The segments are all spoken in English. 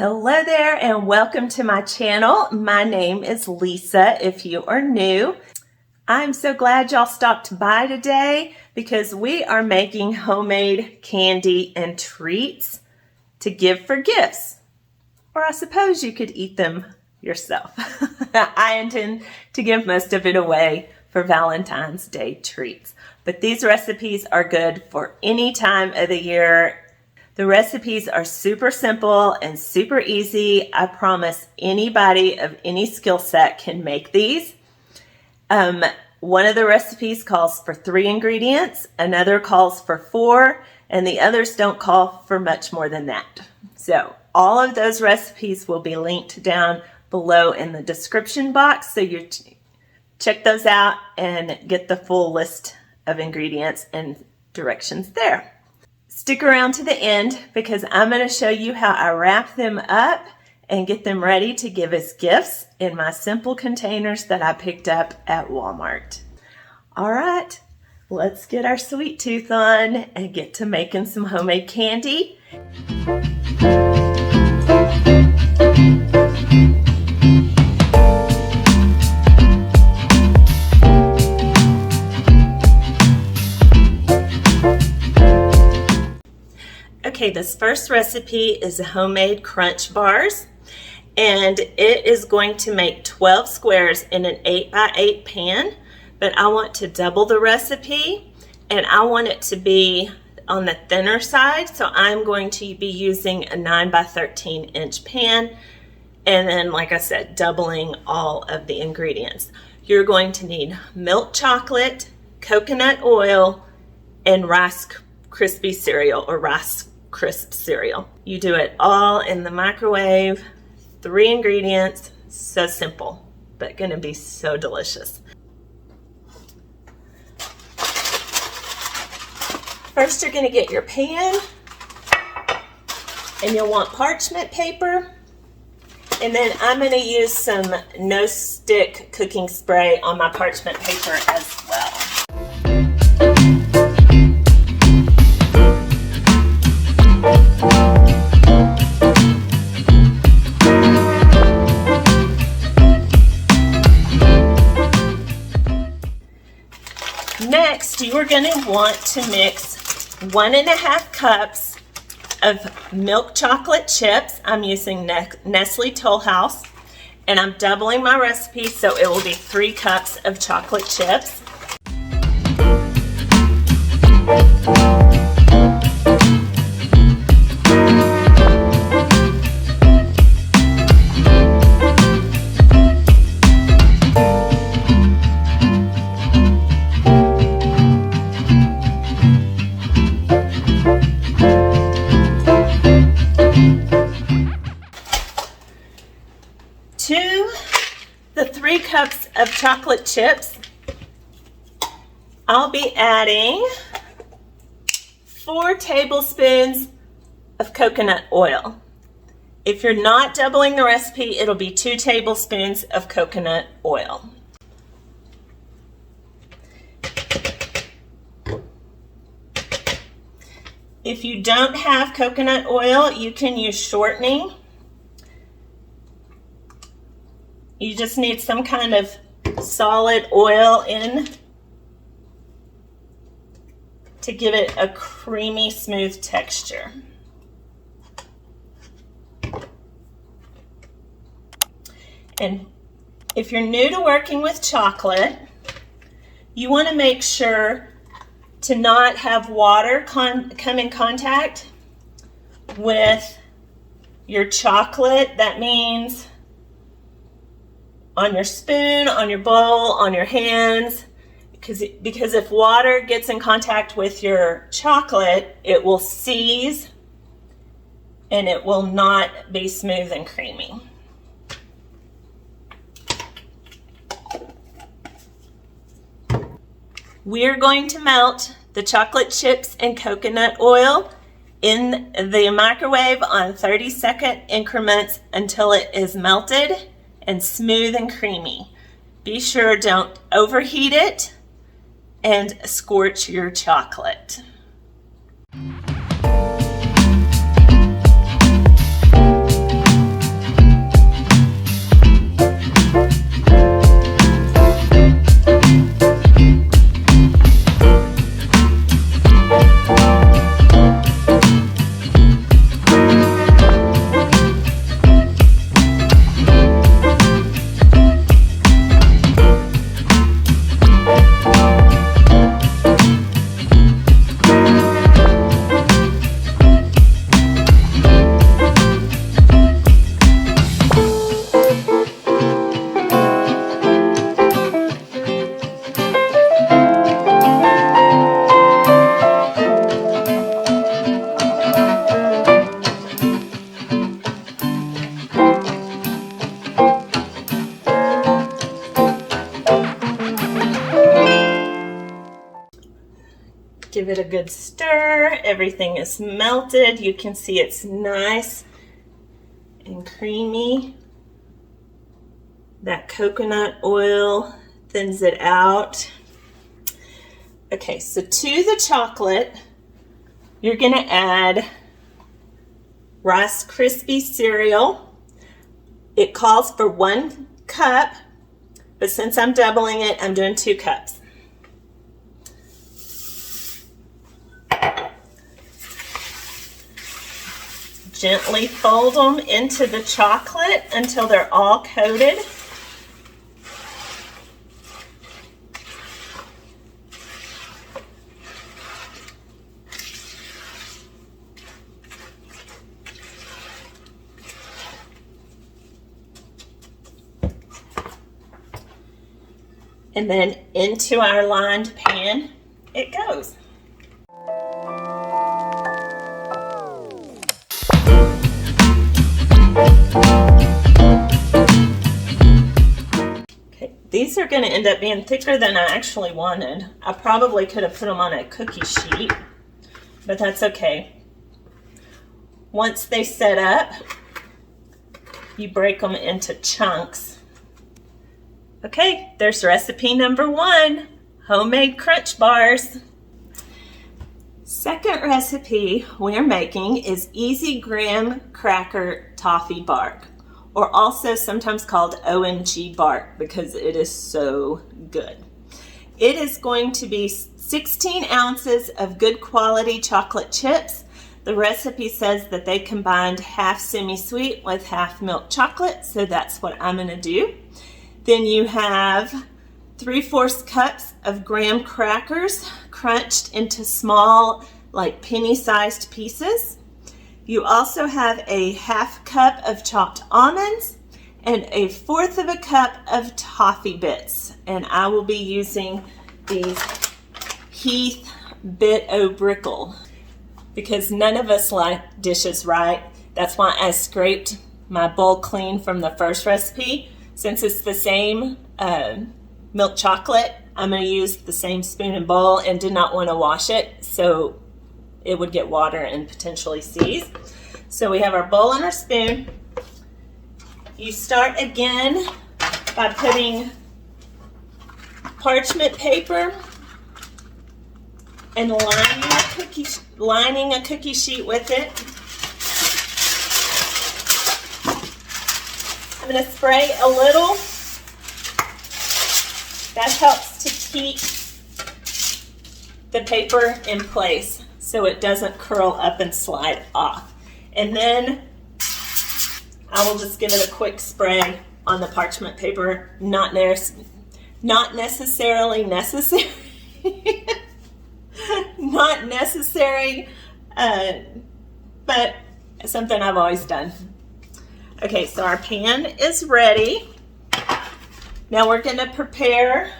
Hello there and welcome to my channel. My name is Lisa if you are new. I'm so glad y'all stopped by today because we are making homemade candy and treats to give for gifts. Or I suppose you could eat them yourself. I intend to give most of it away for Valentine's Day treats. But these recipes are good for any time of the year. The recipes are super simple and super easy. I promise anybody of any skill set can make these. One of the recipes calls for 3 ingredients, another calls for 4, and the others don't call for much more than that. So all of those recipes will be linked down below in the description box, so you check those out and get the full list of ingredients and directions there. Stick around to the end because I'm going to show you how I wrap them up and get them ready to give as gifts in my simple containers that I picked up at Walmart. All right, let's get our sweet tooth on and get to making some homemade candy. Okay, this first recipe is homemade crunch bars, and it is going to make 12 squares in an 8x8 pan, but I want to double the recipe and I want it to be on the thinner side, so I'm going to be using a 9x13 inch pan, and then, like I said, doubling all of the ingredients. You're going to need milk chocolate, coconut oil, and Rice Krispie cereal or Rice Crisp cereal. You do it all in the microwave. 3 ingredients, so simple, but gonna be so delicious. First, you're gonna get your pan, and you'll want parchment paper, and then I'm gonna use some no-stick cooking spray on my parchment paper as well. Next, you are going to want to mix 1.5 cups of milk chocolate chips. I'm using Nestle Toll House, and I'm doubling my recipe, so it will be 3 cups of chocolate chips. To the 3 cups of chocolate chips, I'll be adding 4 tablespoons of coconut oil. If you're not doubling the recipe, it'll be 2 tablespoons of coconut oil. If you don't have coconut oil, you can use shortening. You just need some kind of solid oil in to give it a creamy, smooth texture. And if you're new to working with chocolate, you want to make sure to not have water come in contact with your chocolate. That means on your spoon, on your bowl, on your hands, because if water gets in contact with your chocolate, it will seize and it will not be smooth and creamy. We're going to melt the chocolate chips and coconut oil in the microwave on 30-second increments until it is melted and smooth and creamy. Be sure don't overheat it and scorch your chocolate. good stir. Everything is melted. You can see it's nice and creamy. That coconut oil thins it out. Okay, so to the chocolate, you're going to add Rice Krispie cereal. It calls for 1 cup, but since I'm doubling it, I'm doing 2 cups. Gently fold them into the chocolate until they're all coated. And then into our lined pan it goes. Okay, these are going to end up being thicker than I actually wanted. I probably could have put them on a cookie sheet, but that's okay. Once they set up, you break them into chunks. Okay, there's recipe number 1, homemade crunch bars. Second recipe we're making is Easy Graham Cracker Toffee Bark, or also sometimes called OMG Bark because it is so good. It is going to be 16 ounces of good quality chocolate chips. The recipe says that they combined half semi-sweet with half milk chocolate, so that's what I'm going to do. Then you have 3/4 cups of graham crackers crunched into small, like penny-sized pieces. You also have a 1/2 cup of chopped almonds and 1/4 cup of toffee bits. And I will be using these Heath Bit O' Brickle because none of us like dishes right. That's why I scraped my bowl clean from the first recipe. Since it's the same milk chocolate, I'm going to use the same spoon and bowl and did not want to wash it so it would get water and potentially seize. So we have our bowl and our spoon. You start again by putting parchment paper and lining a cookie sheet with it. I'm going to spray a little. That helps to keep the paper in place so it doesn't curl up and slide off. And then I will just give it a quick spray on the parchment paper. Not necessarily necessary. Not necessary, but something I've always done. Okay, so our pan is ready. Now we're going to prepare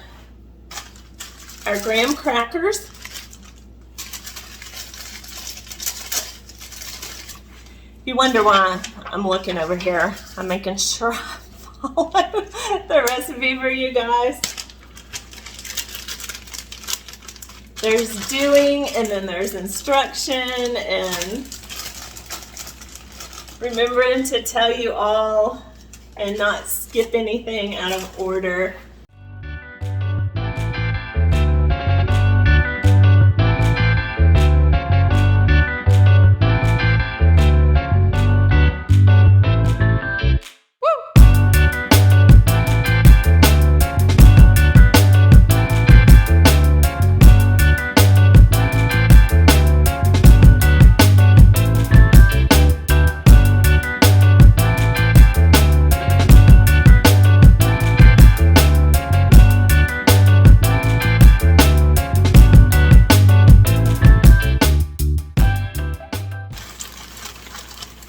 our graham crackers. You wonder why I'm looking over here. I'm making sure I follow the recipe for you guys. There's doing, and then there's instruction, and remembering to tell you all and not skip anything out of order.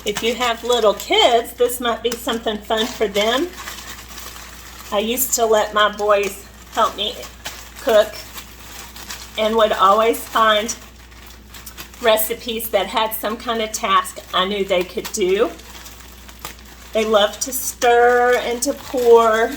If you have little kids, this might be something fun for them. I used to let my boys help me cook and would always find recipes that had some kind of task I knew they could do. They love to stir and to pour.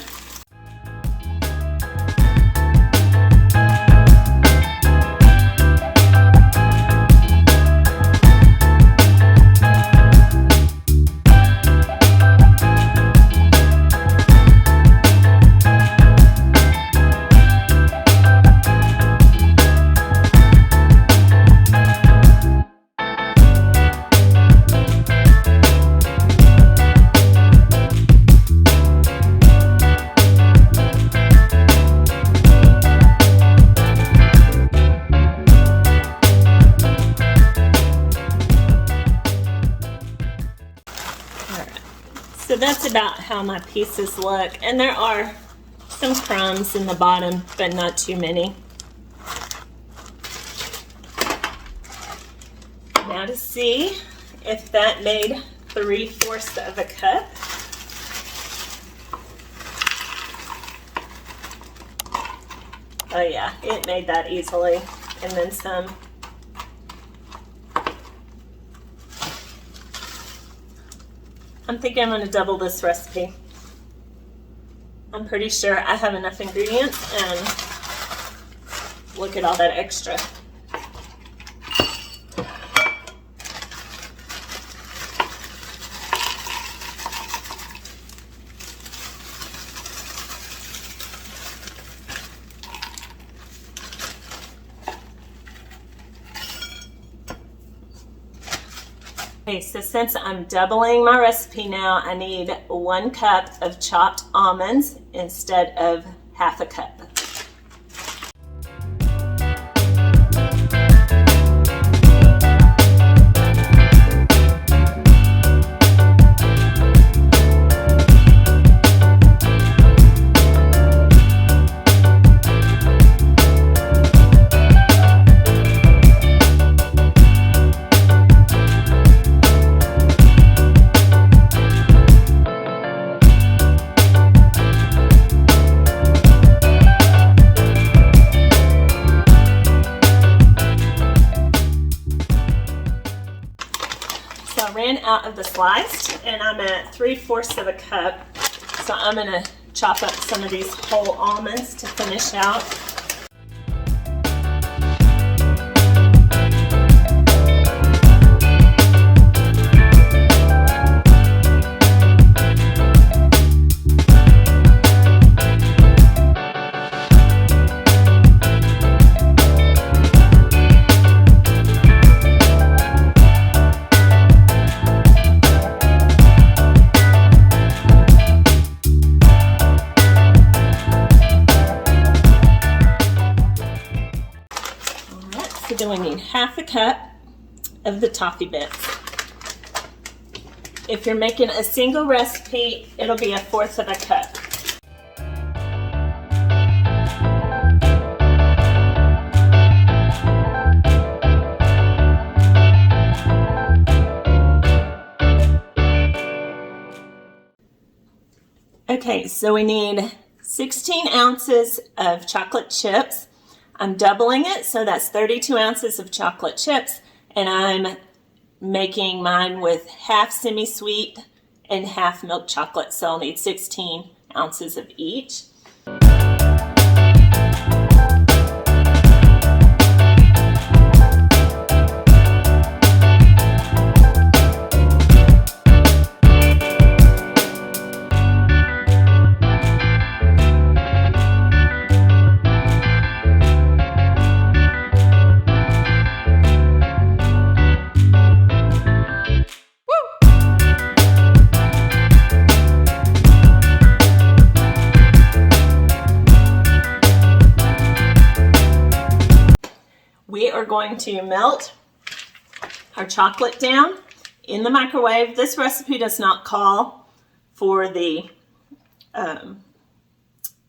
So that's about how my pieces look. And there are some crumbs in the bottom, but not too many. Now to see if that made 3/4 of a cup. Oh yeah, it made that easily, and then some. I'm thinking I'm going to double this recipe. I'm pretty sure I have enough ingredients, and look at all that extra. Okay, so since I'm doubling my recipe now, I need 1 cup of chopped almonds instead of 1/2 cup. Ran out of the sliced, and I'm at 3/4 of a cup, so I'm going to chop up some of these whole almonds to finish out. So then we need 1/2 cup of the toffee bits. If you're making a single recipe, it'll be 1/4 of a cup. Okay, so we need 16 ounces of chocolate chips. I'm doubling it, so that's 32 ounces of chocolate chips, and I'm making mine with 1/2 semi-sweet and 1/2 milk chocolate, so I'll need 16 ounces of each. We are going to melt our chocolate down in the microwave. This recipe does not call for the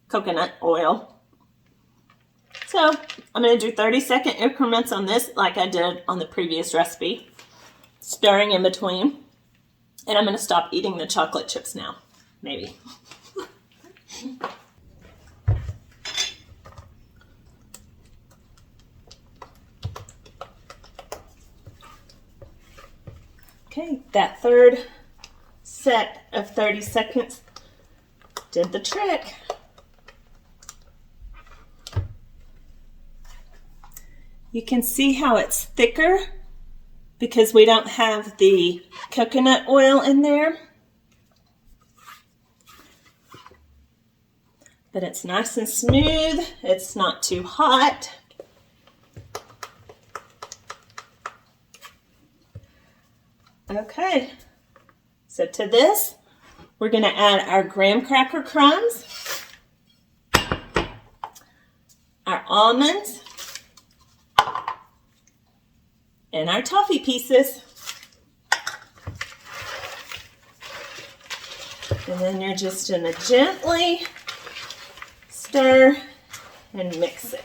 coconut oil. So I'm going to do 30-second increments on this like I did on the previous recipe, stirring in between. And I'm going to stop eating the chocolate chips now, maybe. Okay, that third set of 30 seconds did the trick. You can see how it's thicker because we don't have the coconut oil in there. But it's nice and smooth. It's not too hot. Okay, so to this, we're going to add our graham cracker crumbs, our almonds, and our toffee pieces. And then you're just going to gently stir and mix it.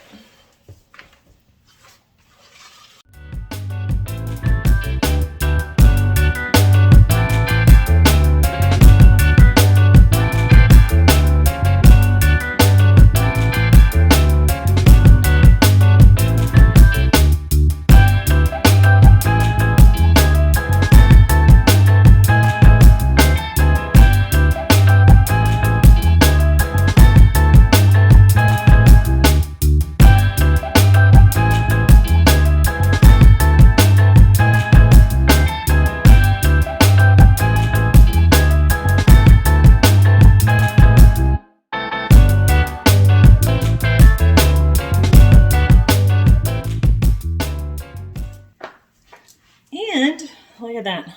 And look at that.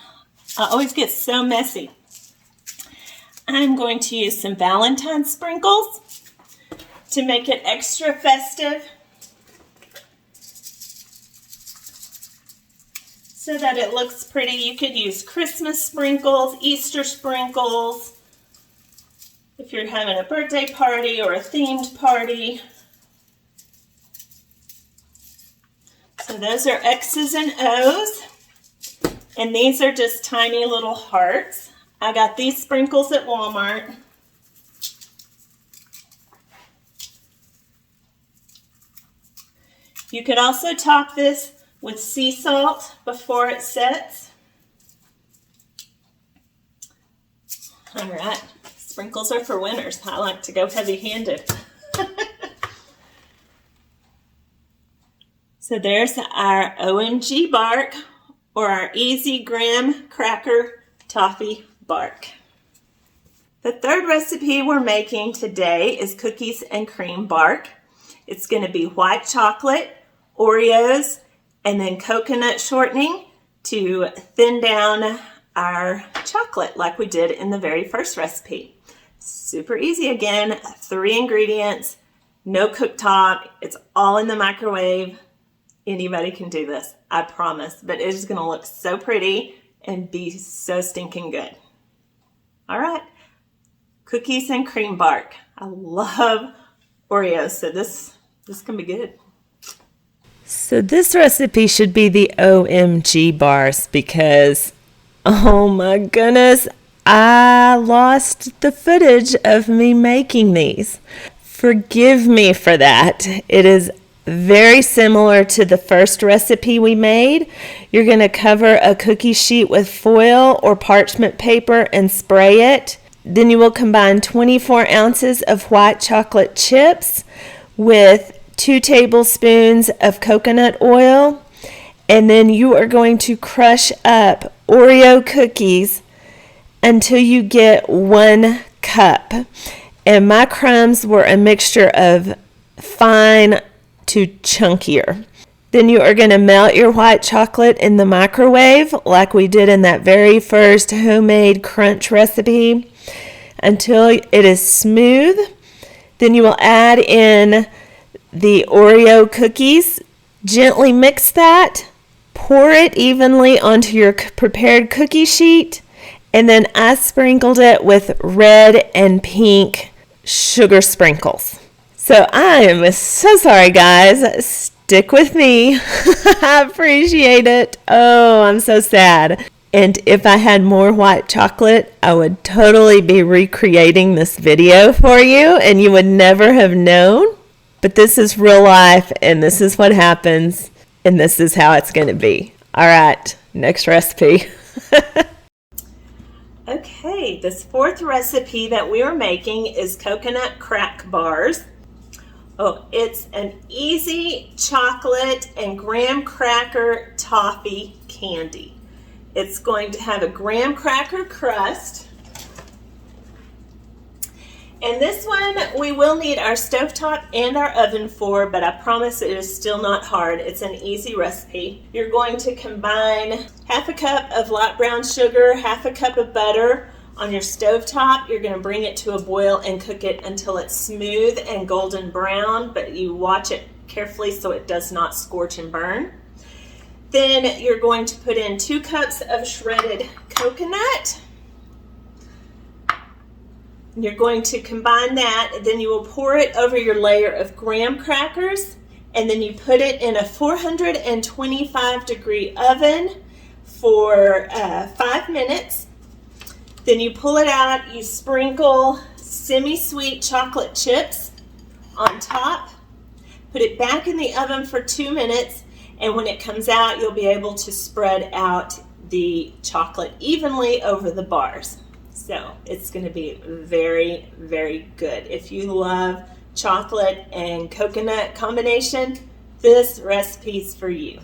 I always get so messy. I'm going to use some Valentine sprinkles to make it extra festive so that it looks pretty. You could use Christmas sprinkles, Easter sprinkles, if you're having a birthday party or a themed party. So those are X's and O's. And these are just tiny little hearts. I got these sprinkles at Walmart. You could also top this with sea salt before it sets. All right, sprinkles are for winners. I like to go heavy-handed. So there's our OMG bark, or our easy graham cracker toffee bark. The third recipe we're making today is cookies and cream bark. It's going to be white chocolate, Oreos, and then coconut shortening to thin down our chocolate like we did in the very first recipe. Super easy again, 3 ingredients, no cooktop, it's all in the microwave. Anybody can do this, I promise, but it is going to look so pretty and be so stinking good. All right, cookies and cream bark. I love Oreos, so this can be good. So this recipe should be the OMG bars because, oh my goodness, I lost the footage of me making these. Forgive me for that. It is very similar to the first recipe we made. You're going to cover a cookie sheet with foil or parchment paper and spray it. Then you will combine 24 ounces of white chocolate chips with 2 tablespoons of coconut oil. And then you are going to crush up Oreo cookies until you get 1 cup. And my crumbs were a mixture of fine to chunkier. Then you are going to melt your white chocolate in the microwave like we did in that very first homemade crunch recipe until it is smooth. Then you will add in the Oreo cookies, gently mix that, pour it evenly onto your prepared cookie sheet, and then I sprinkled it with red and pink sugar sprinkles. So I am so sorry, guys. Stick with me. I appreciate it. Oh, I'm so sad. And if I had more white chocolate, I would totally be recreating this video for you, and you would never have known. But this is real life, and this is what happens, and this is how it's going to be. All right, next recipe. Okay, this fourth recipe that we are making is coconut crack bars. Oh, it's an easy chocolate and graham cracker toffee candy. It's going to have a graham cracker crust. And this one we will need our stovetop and our oven for, but I promise it is still not hard. It's an easy recipe. You're going to combine half a cup of light brown sugar, half a cup of butter on your stovetop. You're going to bring it to a boil and cook it until it's smooth and golden brown, but you watch it carefully so it does not scorch and burn. Then you're going to put in 2 cups of shredded coconut. You're going to combine that, and then you will pour it over your layer of graham crackers, and then you put it in a 425-degree oven for 5 minutes. Then you pull it out, you sprinkle semi-sweet chocolate chips on top, put it back in the oven for 2 minutes, and when it comes out, you'll be able to spread out the chocolate evenly over the bars. So it's going to be very, very good. If you love chocolate and coconut combination, this recipe's for you.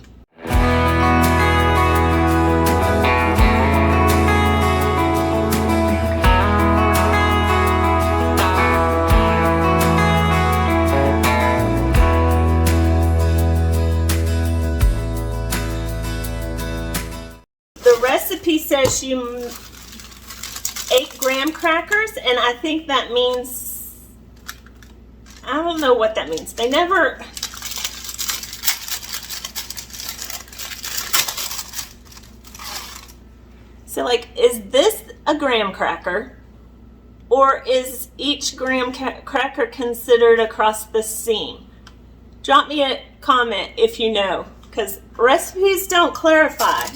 The recipe says you 8 graham crackers, and I think that means, I don't know what that means. They never, so like, is this a graham cracker, or is each graham cracker considered across the seam? Drop me a comment if you know, because recipes don't clarify.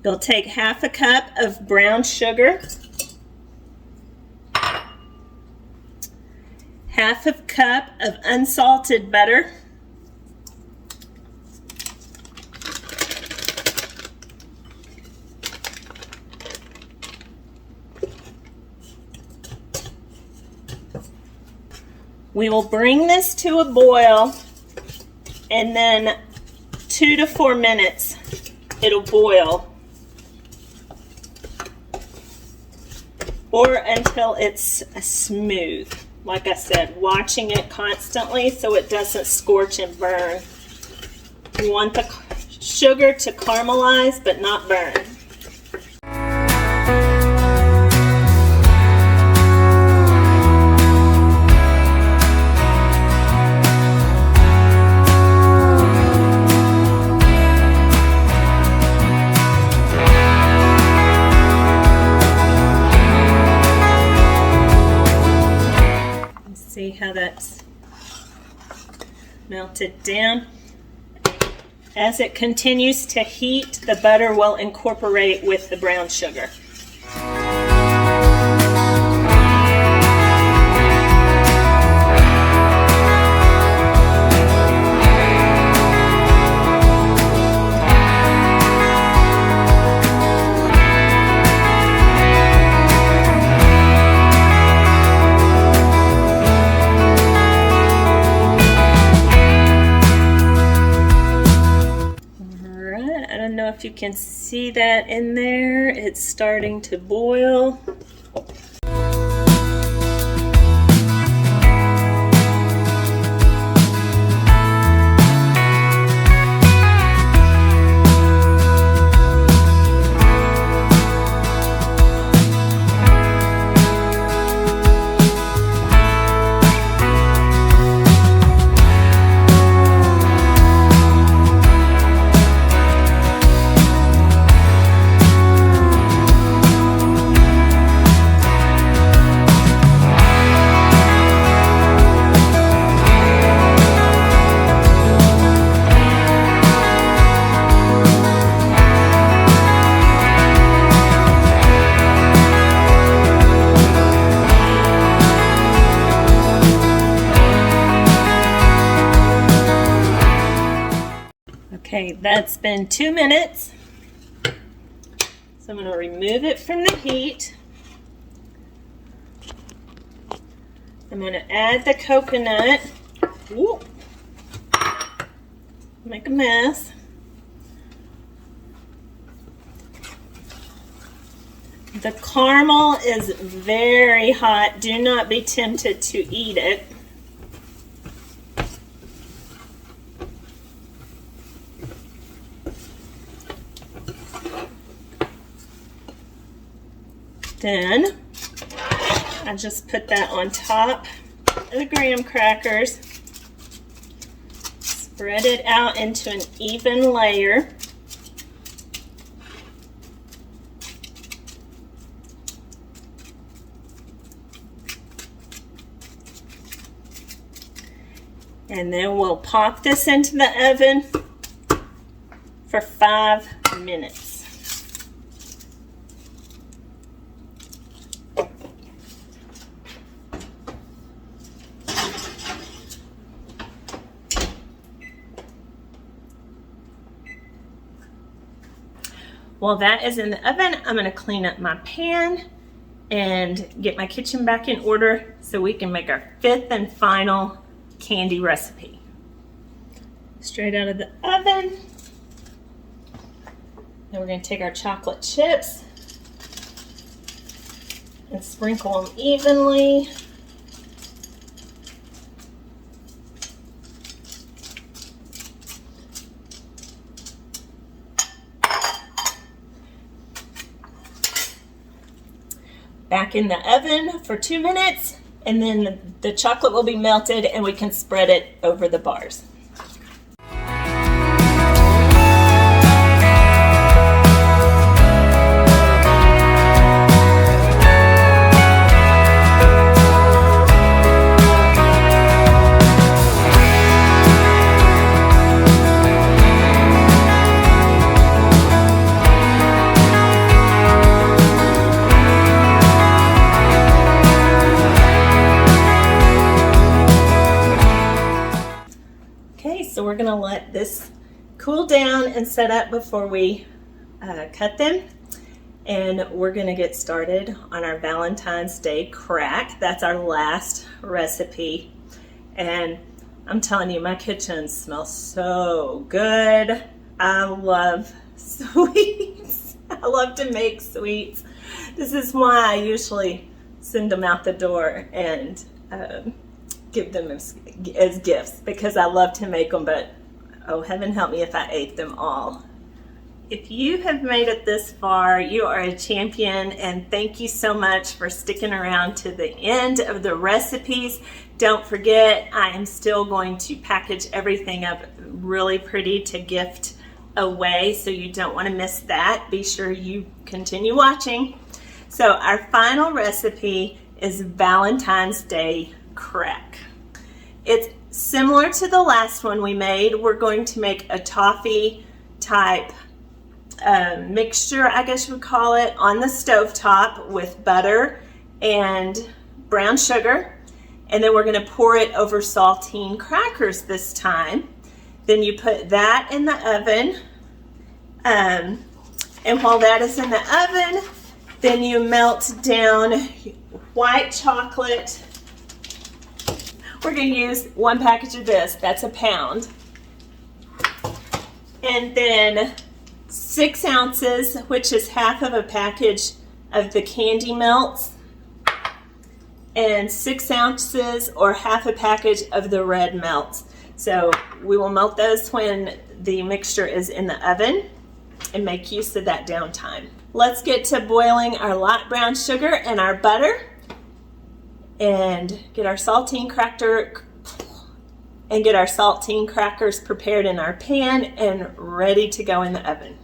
You'll take half a cup of brown sugar, half a cup of unsalted butter, we will bring this to a boil, and then 2 to 4 minutes it'll boil, or until it's smooth. Like I said, watching it constantly so it doesn't scorch and burn. You want the sugar to caramelize but not burn. See how that's melted down. As it continues to heat, the butter will incorporate with the brown sugar. If you can see that in there, it's starting to boil. Okay, that's been 2 minutes. So I'm going to remove it from the heat. I'm going to add the coconut. Ooh. Make a mess. The caramel is very hot. Do not be tempted to eat it. Then I just put that on top of the graham crackers. Spread it out into an even layer. And then we'll pop this into the oven for 5 minutes. While that is in the oven, I'm going to clean up my pan and get my kitchen back in order so we can make our 5th and final candy recipe. Straight out of the oven. Now we're going to take our chocolate chips and sprinkle them evenly. Back in the oven for 2 minutes, and then the chocolate will be melted and we can spread it over the bars. So we're going to let this cool down and set up before we cut them. And we're going to get started on our Valentine's Day crack. That's our last recipe. And I'm telling you, my kitchen smells so good. I love sweets. I love to make sweets. This is why I usually send them out the door and give them as gifts, because I love to make them, but oh, heaven help me if I ate them all. If you have made it this far, you are a champion, and thank you so much for sticking around to the end of the recipes. Don't forget, I am still going to package everything up really pretty to gift away, so you don't want to miss that. Be sure you continue watching. So our final recipe is Valentine's Day crack. It's similar to the last one we made. We're going to make a toffee type mixture, I guess you would call it, on the stovetop with butter and brown sugar. And then we're going to pour it over saltine crackers this time. Then you put that in the oven. And while that is in the oven, then you melt down white chocolate. We're going to use 1 package of this. That's a pound. And then 6 ounces, which is half of a package of the candy melts. And 6 ounces or half a package of the red melts. So we will melt those when the mixture is in the oven and make use of that downtime. Let's get to boiling our light brown sugar and our butter. And get our saltine crackers prepared in our pan and ready to go in the oven.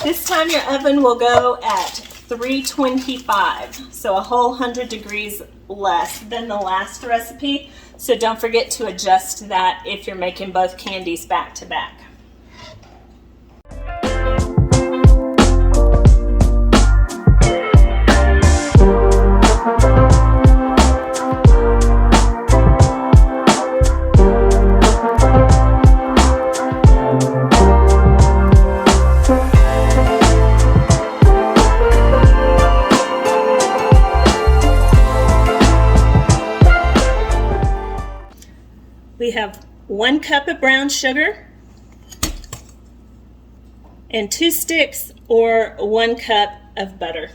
This time your oven will go at 325, so a whole 100 degrees less than the last recipe. So don't forget to adjust that if you're making both candies back to back. We have 1 cup of brown sugar and 2 sticks or 1 cup of butter.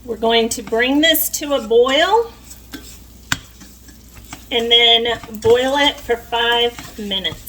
We're going to bring this to a boil and then boil it for 5 minutes.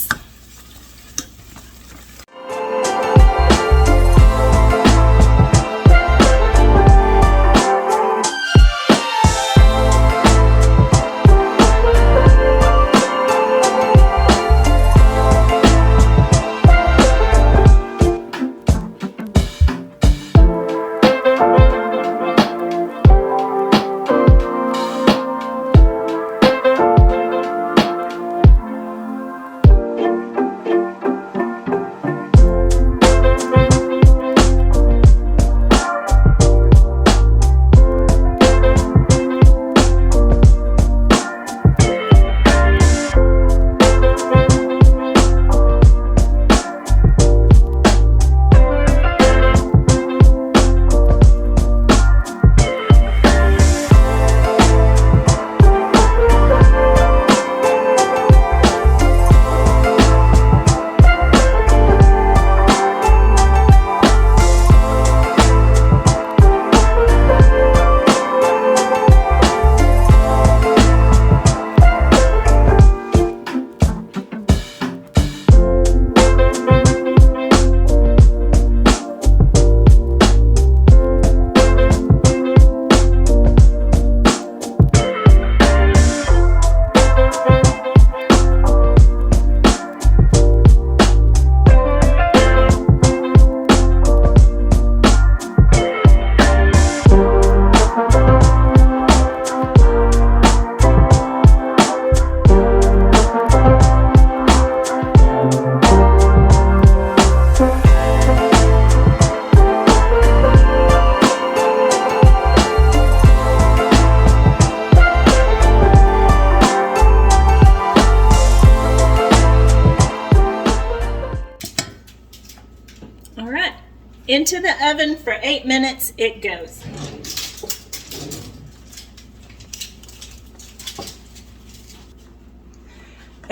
Into the oven for 8 minutes it goes.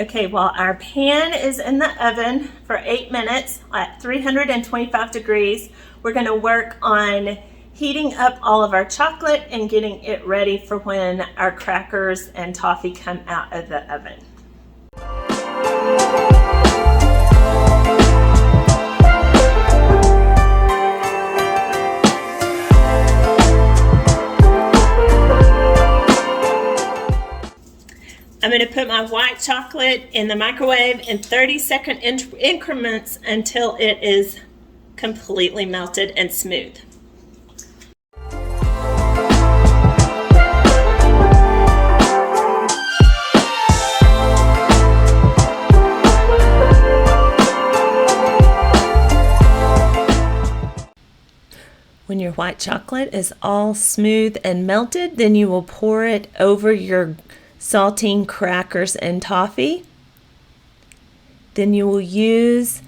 Okay, while our pan is in the oven for 8 minutes at 325 degrees, we're going to work on heating up all of our chocolate and getting it ready for when our crackers and toffee come out of the oven. I'm going to put my white chocolate in the microwave in 30-second increments until it is completely melted and smooth. When your white chocolate is all smooth and melted, then you will pour it over your saltine crackers and toffee. Then you will use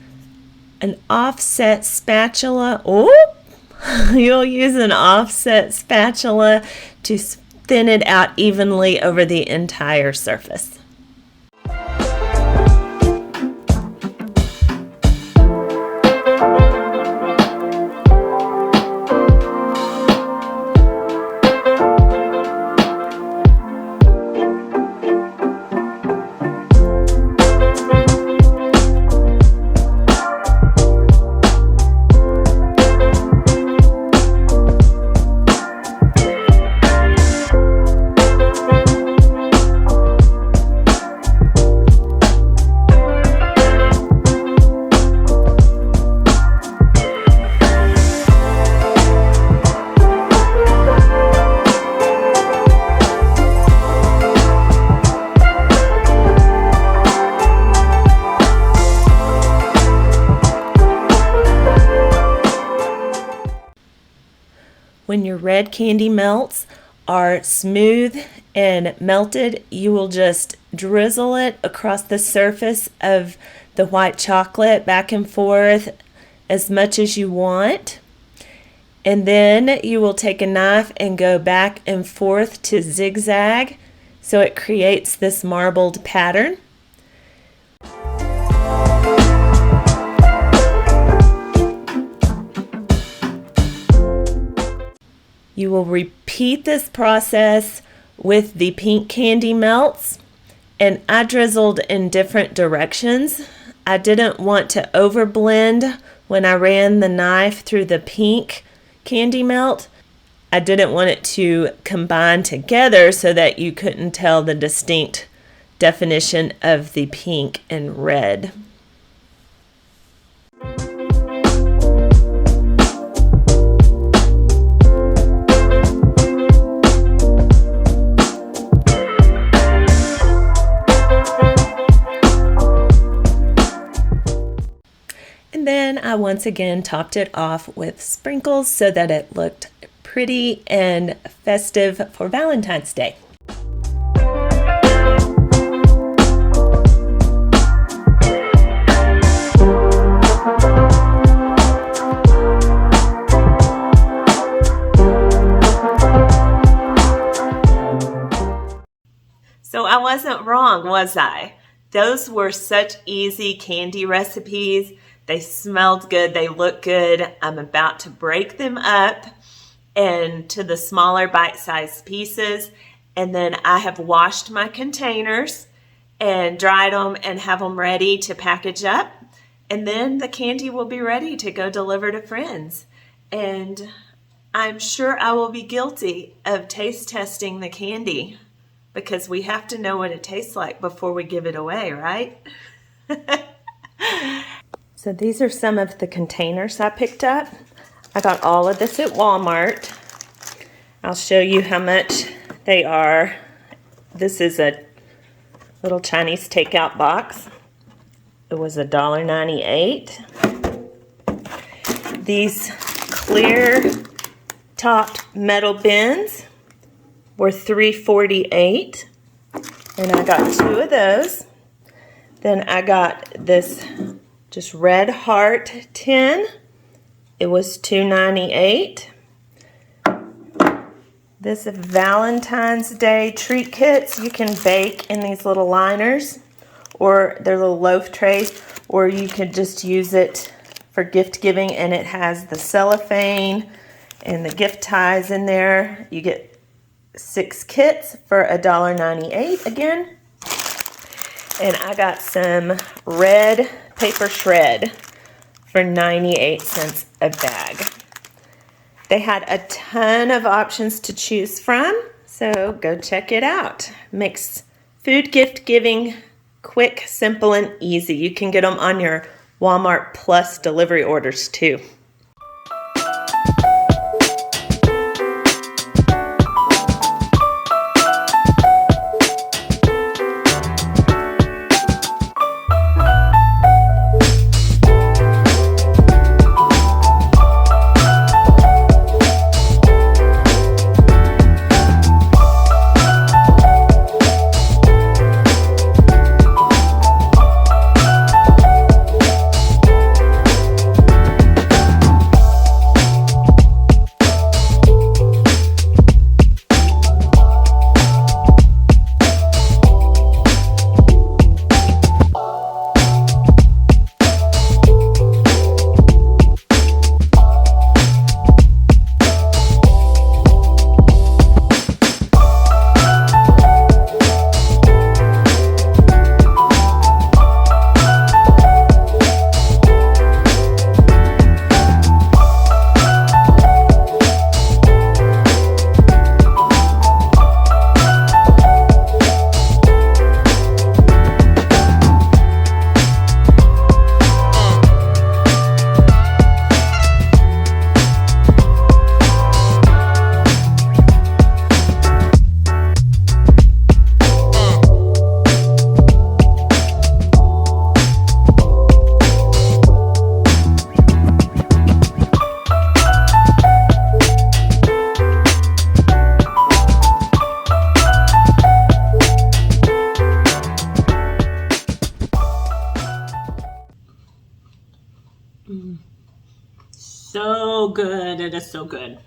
an offset spatula. You'll use an offset spatula to thin it out evenly over the entire surface. when your red candy melts are smooth and melted, you will just drizzle it across the surface of the white chocolate back and forth as much as you want. And then you will take a knife and go back and forth to zigzag so it creates this marbled pattern. You will repeat this process with the pink candy melts, and I drizzled in different directions. I didn't want to overblend when I ran the knife through the pink candy melt. I didn't want it to combine together so that you couldn't tell the distinct definition of the pink and red. And then I once again topped it off with sprinkles so that it looked pretty and festive for Valentine's Day. So I wasn't wrong, was I? Those were such easy candy recipes. They smelled good, they look good. I'm about to break them up into the smaller bite-sized pieces, and then I have washed my containers and dried them and have them ready to package up, and then the candy will be ready to go deliver to friends. And I'm sure I will be guilty of taste testing the candy because we have to know what it tastes like before we give it away, right? So these are some of the containers I picked up. I got all of this at Walmart. I'll show you how much they are. This is a little Chinese takeout box. It was $1.98. These clear topped metal bins were $3.48. And I got 2 of those. Then I got this just red heart tin. It was $2.98. This Valentine's Day treat kits. You can bake in these little liners, or they're little loaf trays, or you could just use it for gift giving, and it has the cellophane and the gift ties in there. You get 6 kits for $1.98 again. And I got some red paper shred for 98 cents a bag. They had a ton of options to choose from, so go check it out. Makes food gift giving quick, simple, and easy. You can get them on your Walmart Plus delivery orders too. so good. It is so good.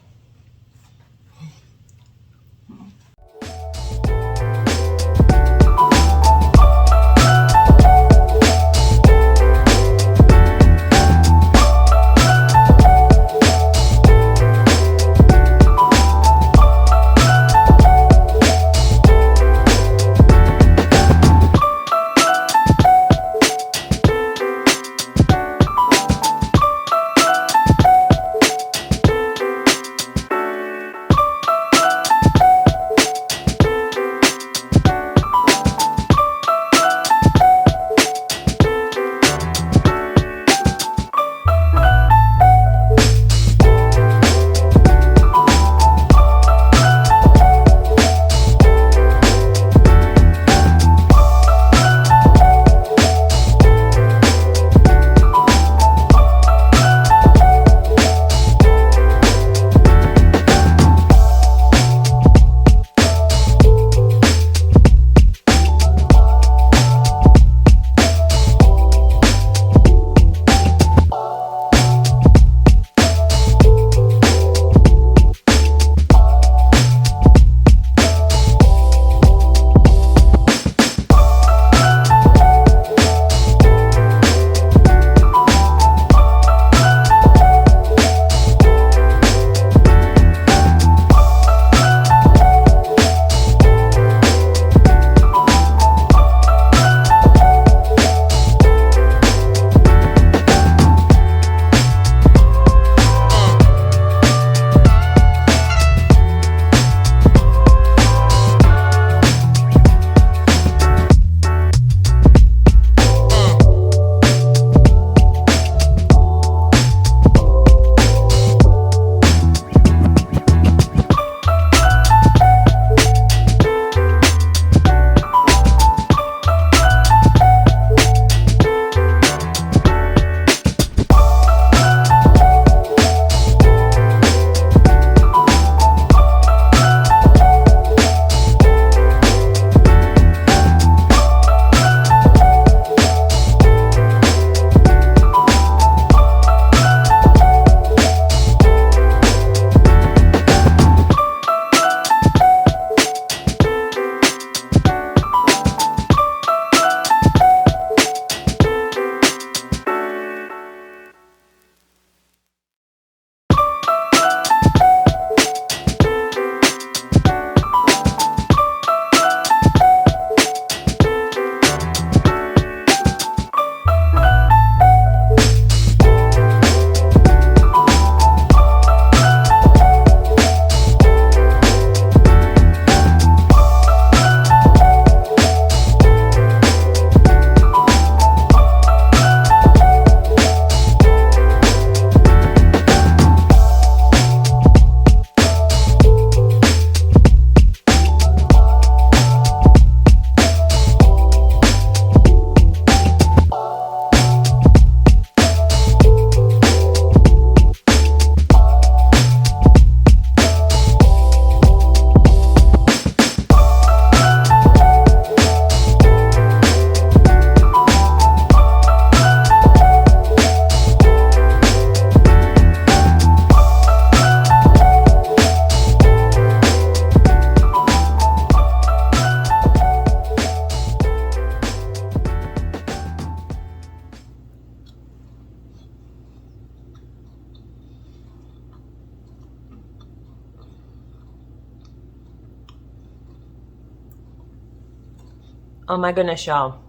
Oh my goodness, y'all.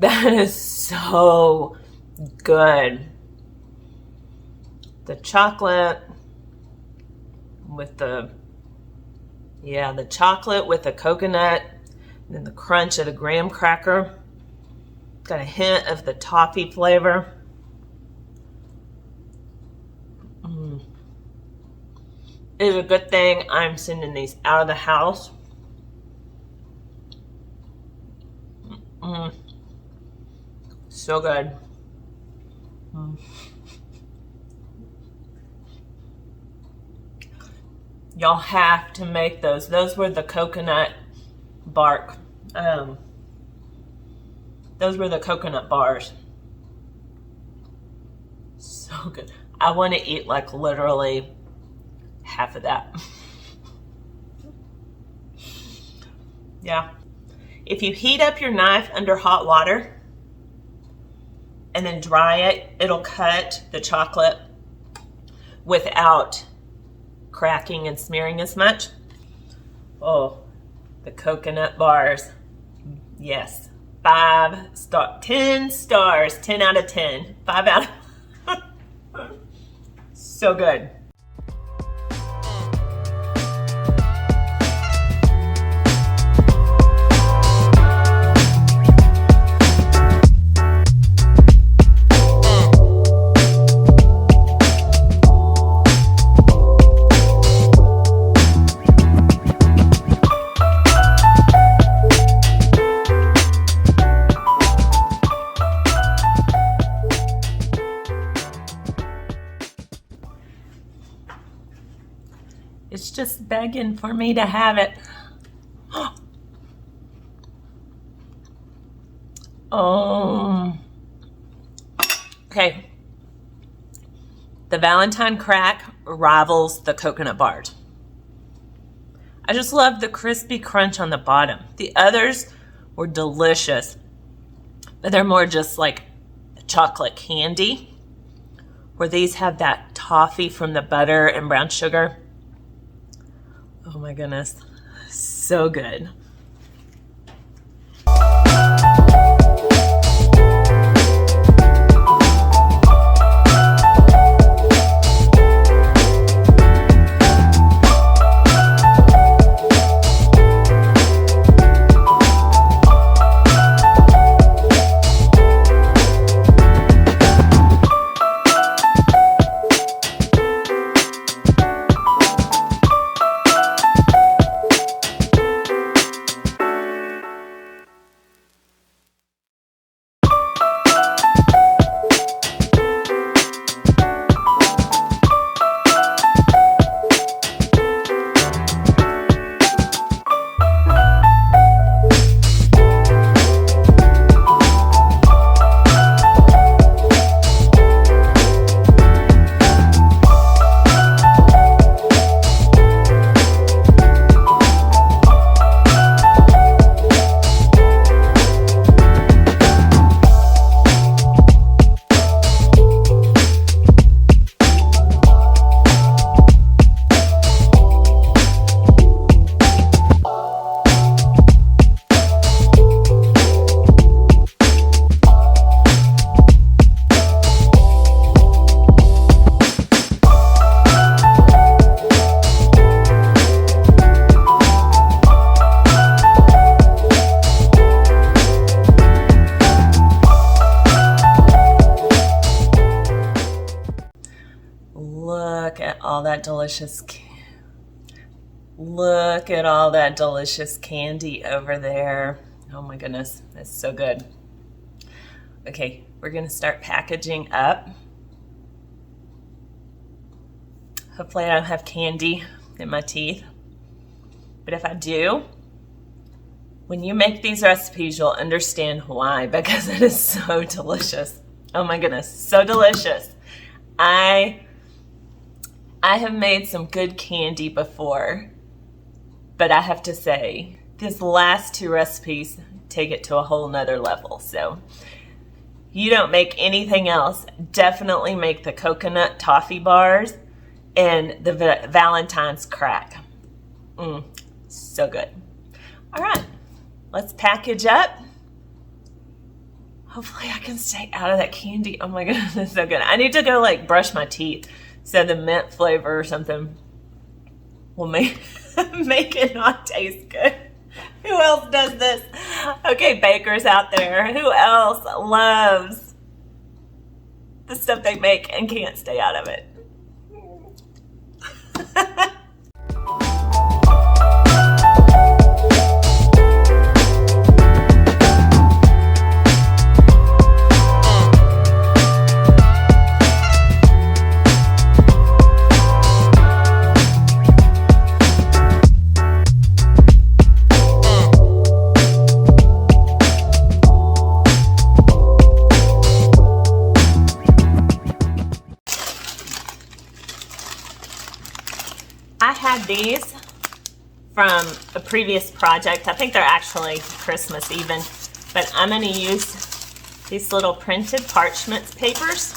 That is so good. The chocolate with the chocolate with the coconut, and then the crunch of the graham cracker. Got a hint of the toffee flavor. It is a good thing I'm sending these out of the house. So good. Y'all have to make those. Those were the coconut bark. Those were the coconut bars. So so good. I want to eat like literally half of that. Yeah. If you heat up your knife under hot water and then dry it, it'll cut the chocolate without cracking and smearing as much. Oh, the coconut bars. Yes. 10 stars, 10 out of 10. 5 out of so good. It's just begging for me to have it. Oh. Okay. The Valentine crack rivals the coconut bars. I just love the crispy crunch on the bottom. The others were delicious, but they're more just like chocolate candy, where these have that toffee from the butter and brown sugar. Oh my goodness, so good. Look at all that delicious Look at all that delicious candy over there. Oh my goodness, that's so good. Okay, we're gonna start packaging up. Hopefully I don't have candy in my teeth, but if I do, when you make these recipes, you'll understand why, because it is so delicious. Oh my goodness, so delicious. I have made some good candy before, but I have to say, these last two recipes take it to a whole nother level. So you don't make anything else, definitely make the coconut toffee bars and the Valentine's crack. So good. All right, let's package up. Hopefully I can stay out of that candy. Oh my goodness, it's so good. I need to go like brush my teeth so the mint flavor or something will make it not taste good. Who else does this? Okay, bakers out there, who else loves the stuff they make and can't stay out of it? had these from a previous project. I think they're actually Christmas even, but I'm going to use these little printed parchment papers.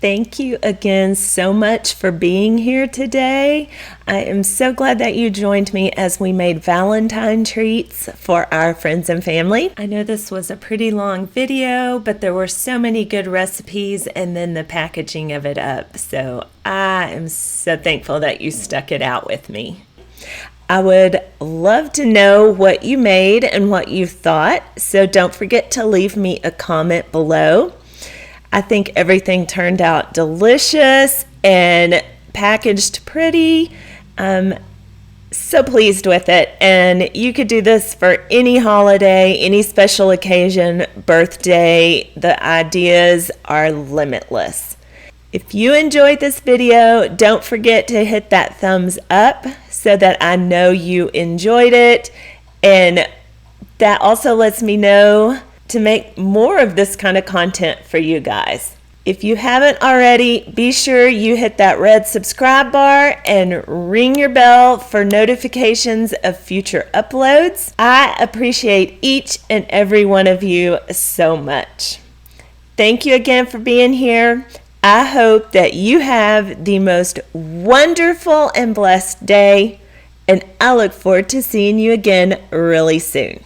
Thank you again so much for being here today. I am so glad that you joined me as we made Valentine treats for our friends and family. I know this was a pretty long video, but there were so many good recipes and then the packaging of it up. So I am so thankful that you stuck it out with me. I would love to know what you made and what you thought, so don't forget to leave me a comment below. I think everything turned out delicious and packaged pretty. I'm so pleased with it, and you could do this for any holiday, any special occasion, birthday. The ideas are limitless. If you enjoyed this video, don't forget to hit that thumbs up so that I know you enjoyed it, and that also lets me know to make more of this kind of content for you guys. If you haven't already, be sure you hit that red subscribe bar and ring your bell for notifications of future uploads. I appreciate each and every one of you so much. Thank you again for being here. I hope that you have the most wonderful and blessed day, and I look forward to seeing you again really soon.